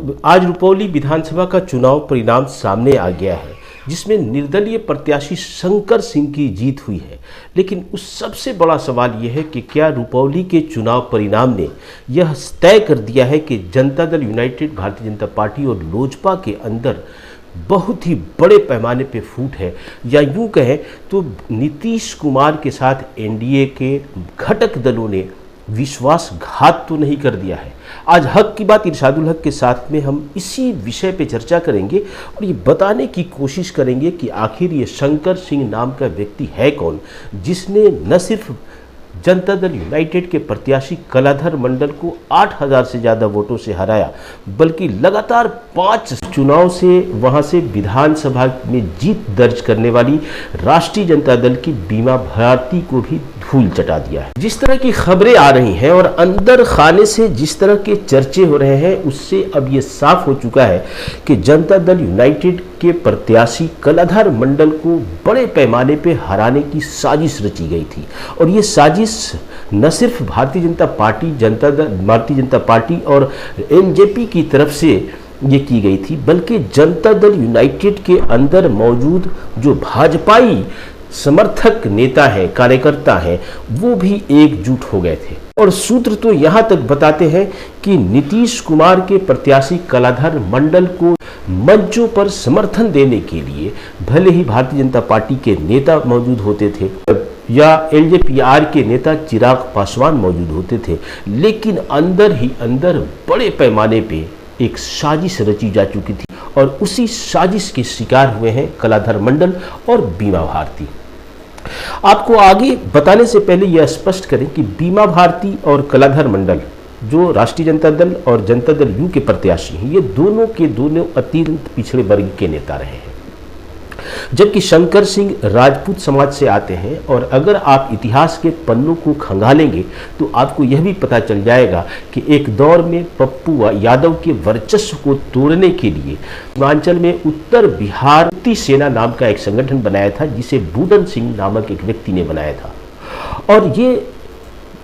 आज रुपौली विधानसभा का चुनाव परिणाम सामने आ गया है, जिसमें निर्दलीय प्रत्याशी शंकर सिंह की जीत हुई है। लेकिन उस सबसे बड़ा सवाल यह है कि क्या रुपौली के चुनाव परिणाम ने यह तय कर दिया है कि जनता दल यूनाइटेड, भारतीय जनता पार्टी और लोजपा के अंदर बहुत ही बड़े पैमाने पे फूट है, या यूं कहें तो नीतीश कुमार के साथ एनडीए के घटक दलों ने विश्वासघात तो नहीं कर दिया है। आज हक की बात इरशादुल हक के साथ में हम इसी विषय पे चर्चा करेंगे और ये बताने की कोशिश करेंगे कि आखिर ये शंकर सिंह नाम का व्यक्ति है कौन, जिसने न सिर्फ जनता दल यूनाइटेड के प्रत्याशी कलाधर मंडल को 8000 से ज़्यादा वोटों से हराया, बल्कि लगातार 5 चुनाव से वहां से विधानसभा में जीत दर्ज करने वाली राष्ट्रीय जनता दल की बीमा भारती को भी धूल चटा दिया है। जिस तरह की खबरें आ रही हैं और अंदर खाने से जिस तरह के चर्चे हो रहे हैं, उससे अब ये साफ हो चुका है कि जनता दल यूनाइटेड के प्रत्याशी कलाधर मंडल को बड़े पैमाने पे हराने की साजिश रची गई थी। और ये साजिश न सिर्फ भारतीय जनता पार्टी और एनजेपी की तरफ से ये की गई थी, बल्कि जनता दल यूनाइटेड के अंदर मौजूद जो भाजपाई समर्थक नेता हैं, कार्यकर्ता हैं, वो भी एकजुट हो गए थे। और सूत्र तो यहाँ तक बताते हैं कि नीतीश कुमार के प्रत्याशी कलाधर मंडल को मंचों पर समर्थन देने के लिए भले ही भारतीय जनता पार्टी के नेता मौजूद होते थे या एलजेपीआर के नेता चिराग पासवान मौजूद होते थे, लेकिन अंदर ही अंदर बड़े पैमाने पे एक साजिश रची जा चुकी थी और उसी साजिश के शिकार हुए हैं कलाधर मंडल और बीमा भारती। आपको आगे बताने से पहले यह स्पष्ट करें कि बीमा भारती और कलाधर मंडल जो राष्ट्रीय जनता दल और जनता दल यू के प्रत्याशी हैं, ये दोनों के दोनों अत्यंत पिछड़े वर्ग के नेता रहे हैं, जबकि शंकर सिंह राजपूत समाज से आते हैं। और अगर आप इतिहास के पन्नों को खंगालेंगे तो आपको यह भी पता चल जाएगा कि एक दौर में पप्पू यादव के वर्चस्व को तोड़ने के लिए पूर्वांचल में उत्तर बिहार मुक्ति सेना नाम का एक संगठन बनाया था, जिसे बूटन सिंह नामक एक व्यक्ति ने बनाया था। और ये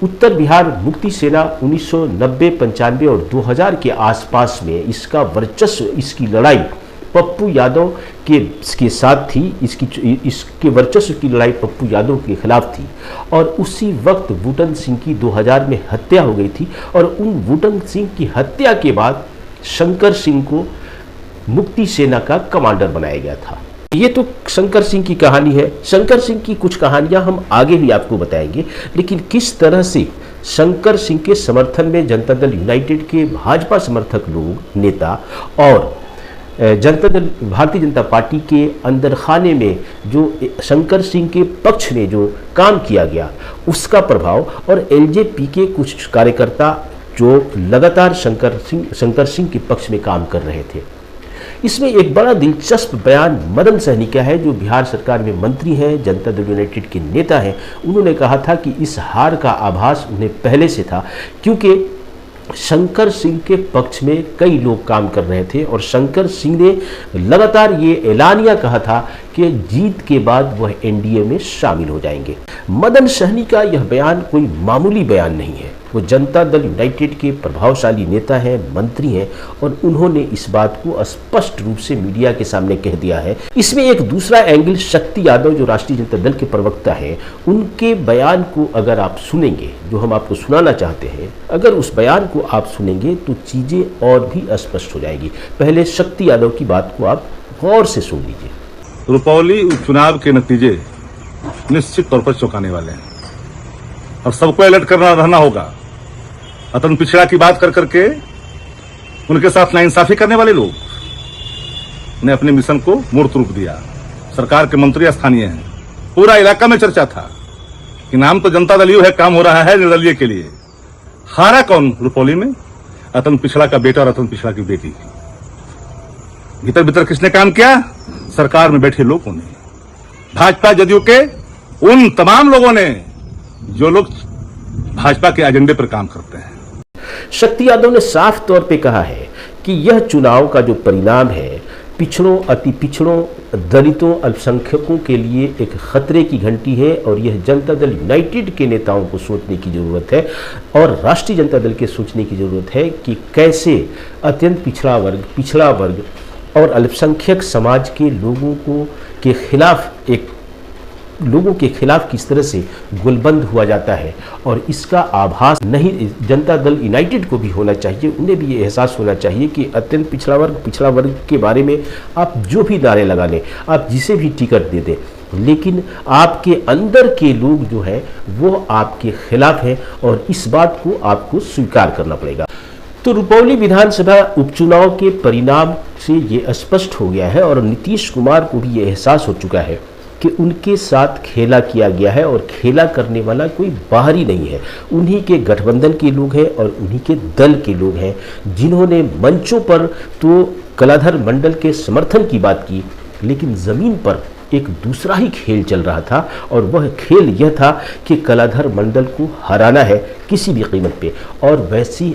उत्तर बिहार मुक्ति सेना 1990, 95 और 2000 के आसपास में इसका वर्चस्व, इसकी लड़ाई पप्पू यादव के साथ थी। इसके वर्चस्व की लड़ाई पप्पू यादव के खिलाफ थी। और उसी वक्त बूटन सिंह की 2000 में हत्या हो गई थी और उन बूटन सिंह की हत्या के बाद शंकर सिंह को मुक्ति सेना का कमांडर बनाया गया था। ये तो शंकर सिंह की कहानी है। शंकर सिंह की कुछ कहानियां हम आगे भी आपको बताएंगे, लेकिन किस तरह से शंकर सिंह के समर्थन में जनता दल यूनाइटेड के भाजपा समर्थक लोग, नेता और जनता दल भारतीय जनता पार्टी के अंदर खाने में जो शंकर सिंह के पक्ष में जो काम किया गया उसका प्रभाव, और एलजेपी के कुछ कार्यकर्ता जो लगातार शंकर सिंह के पक्ष में काम कर रहे थे। इसमें एक बड़ा दिलचस्प बयान मदन सहनी का है, जो बिहार सरकार में मंत्री हैं, जनता दल यूनाइटेड के नेता हैं। उन्होंने कहा था कि इस हार का आभास उन्हें पहले से था, क्योंकि शंकर सिंह के पक्ष में कई लोग काम कर रहे थे और शंकर सिंह ने लगातार ये ऐलानिया कहा था कि जीत के बाद वह एनडीए में शामिल हो जाएंगे। मदन सहनी का यह बयान कोई मामूली बयान नहीं है। वो जनता दल यूनाइटेड के प्रभावशाली नेता हैं, मंत्री हैं, और उन्होंने इस बात को स्पष्ट रूप से मीडिया के सामने कह दिया है। इसमें एक दूसरा एंगल शक्ति यादव, जो राष्ट्रीय जनता दल के प्रवक्ता हैं, उनके बयान को अगर आप सुनेंगे, जो हम आपको सुनाना चाहते हैं, अगर उस बयान को आप सुनेंगे तो चीजें और भी स्पष्ट हो जाएगी। पहले शक्ति यादव की बात को आप गौर से सुन लीजिए। रुपौली उपचुनाव के नतीजे निश्चित तौर पर चौंकाने वाले हैं और सबको अलर्ट करना रहना होगा। अतन पिछड़ा की बात कर करके उनके साथ नाइंसाफी करने वाले लोग ने अपने मिशन को मूर्त रूप दिया। सरकार के मंत्री स्थानीय हैं, पूरा इलाका में चर्चा था कि नाम तो जनता दल यू है, काम हो रहा है निर्दलीय के लिए। हारा कौन रुपौली में? अतन पिछड़ा का बेटा और अतन पिछड़ा की बेटी। भीतर भीतर किसने काम किया? सरकार में बैठे लोगों ने, भाजपा जदयू के उन तमाम लोगों ने जो लोग भाजपा के एजेंडे पर काम करते हैं। शक्ति यादव ने साफ तौर पे कहा है कि यह चुनाव का जो परिणाम है पिछड़ों, अति पिछड़ों, दलितों, अल्पसंख्यकों के लिए एक खतरे की घंटी है और यह जनता दल यूनाइटेड के नेताओं को सोचने की ज़रूरत है और राष्ट्रीय जनता दल के सोचने की ज़रूरत है कि कैसे अत्यंत पिछड़ा वर्ग और अल्पसंख्यक समाज के लोगों के खिलाफ किस तरह से गुलबंद हुआ जाता है। और इसका आभास नहीं जनता दल यूनाइटेड को भी होना चाहिए, उन्हें भी ये एहसास होना चाहिए कि अत्यंत पिछड़ा वर्ग के बारे में आप जो भी नारे लगा लें, आप जिसे भी टिकट दे दें, लेकिन आपके अंदर के लोग जो है वो आपके खिलाफ हैं और इस बात को आपको स्वीकार करना पड़ेगा। तो रुपौली विधानसभा उपचुनाव के परिणाम से ये स्पष्ट हो गया है और नीतीश कुमार को भी ये एहसास हो चुका है कि उनके साथ खेला किया गया है और खेला करने वाला कोई बाहरी नहीं है, उन्हीं के गठबंधन के लोग हैं और उन्हीं के दल के लोग हैं, जिन्होंने मंचों पर तो कलाधर मंडल के समर्थन की बात की, लेकिन ज़मीन पर एक दूसरा ही खेल चल रहा था और वह खेल यह था कि कलाधर मंडल को हराना है किसी भी कीमत पे। और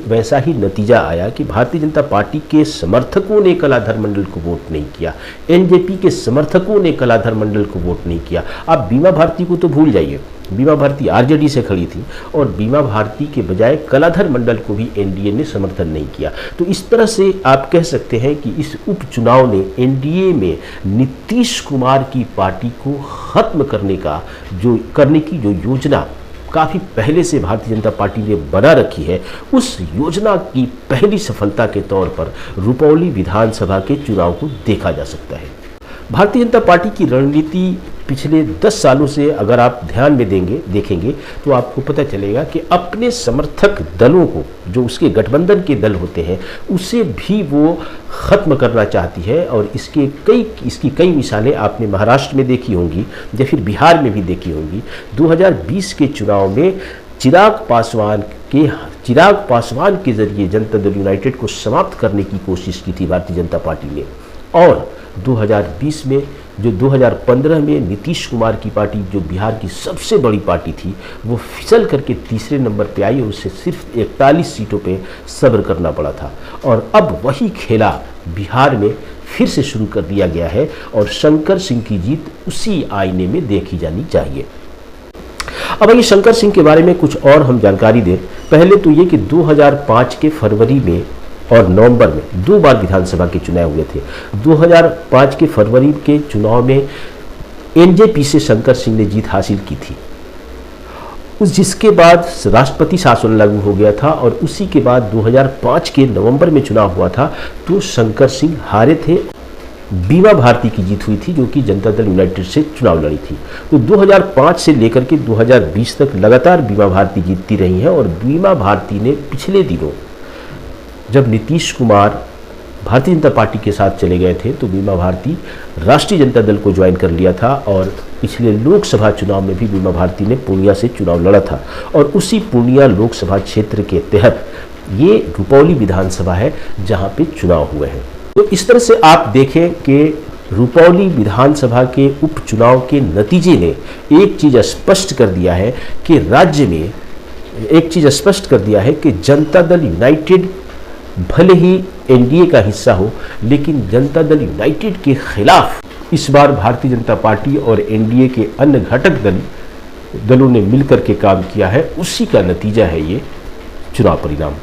वैसा ही नतीजा आया कि भारतीय जनता पार्टी के समर्थकों ने कलाधर मंडल को वोट नहीं किया, एनजेपी के समर्थकों ने कलाधर मंडल को वोट नहीं किया। आप बीमा भारती को तो भूल जाइए, बीमा भारती आरजेडी से खड़ी थी और बीमा भारती के बजाय कलाधर मंडल को भी एनडीए ने समर्थन नहीं किया। तो इस तरह से आप कह सकते हैं कि इस उपचुनाव ने एनडीए में नीतीश कुमार की पार्टी को खत्म करने की जो योजना काफ़ी पहले से भारतीय जनता पार्टी ने बना रखी है, उस योजना की पहली सफलता के तौर पर रुपौली विधानसभा के चुनाव को देखा जा सकता है। भारतीय जनता पार्टी की रणनीति पिछले 10 सालों से अगर आप ध्यान में देखेंगे तो आपको पता चलेगा कि अपने समर्थक दलों को, जो उसके गठबंधन के दल होते हैं, उसे भी वो ख़त्म करना चाहती है। और इसकी कई मिसालें आपने महाराष्ट्र में देखी होंगी या फिर बिहार में भी देखी होंगी। 2020 के चुनाव में चिराग पासवान के जरिए जनता दल यूनाइटेड को समाप्त करने की कोशिश की थी भारतीय जनता पार्टी ने। और 2020 में 2015 में नीतीश कुमार की पार्टी, जो बिहार की सबसे बड़ी पार्टी थी, वो फिसल करके तीसरे नंबर पे आई और उसे सिर्फ 41 सीटों पे सब्र करना पड़ा था। और अब वही खेला बिहार में फिर से शुरू कर दिया गया है और शंकर सिंह की जीत उसी आईने में देखी जानी चाहिए। अब आइए शंकर सिंह के बारे में कुछ और हम जानकारी दें। पहले तो ये कि 2005 के फरवरी में और नवंबर में 2 बार विधानसभा के चुनाव हुए थे। 2005 के फरवरी के चुनाव में एनजेपी से शंकर सिंह ने जीत हासिल की थी, जिसके बाद राष्ट्रपति शासन लागू हो गया था और उसी के बाद 2005 के नवंबर में चुनाव हुआ था तो शंकर सिंह हारे थे। बीमा भारती की जीत हुई थी, जो कि जनता दल यूनाइटेड से चुनाव लड़ी थी। तो 2005 से लेकर के 2020 तक लगातार बीमा भारती जीतती रही है और बीमा भारती ने पिछले दिनों जब नीतीश कुमार भारतीय जनता पार्टी के साथ चले गए थे तो बीमा भारती राष्ट्रीय जनता दल को ज्वाइन कर लिया था और पिछले लोकसभा चुनाव में भी बीमा भारती ने पूर्णिया से चुनाव लड़ा था और उसी पूर्णिया लोकसभा क्षेत्र के तहत ये रुपौली विधानसभा है जहां पे चुनाव हुए हैं। तो इस तरह से आप देखें कि रुपौली विधानसभा के उपचुनाव के नतीजे ने एक चीज़ स्पष्ट कर दिया है कि राज्य में जनता दल यूनाइटेड भले ही एनडीए का हिस्सा हो, लेकिन जनता दल यूनाइटेड के खिलाफ इस बार भारतीय जनता पार्टी और एनडीए के अन्य घटक दलों ने मिलकर के काम किया है। उसी का नतीजा है ये चुनाव परिणाम।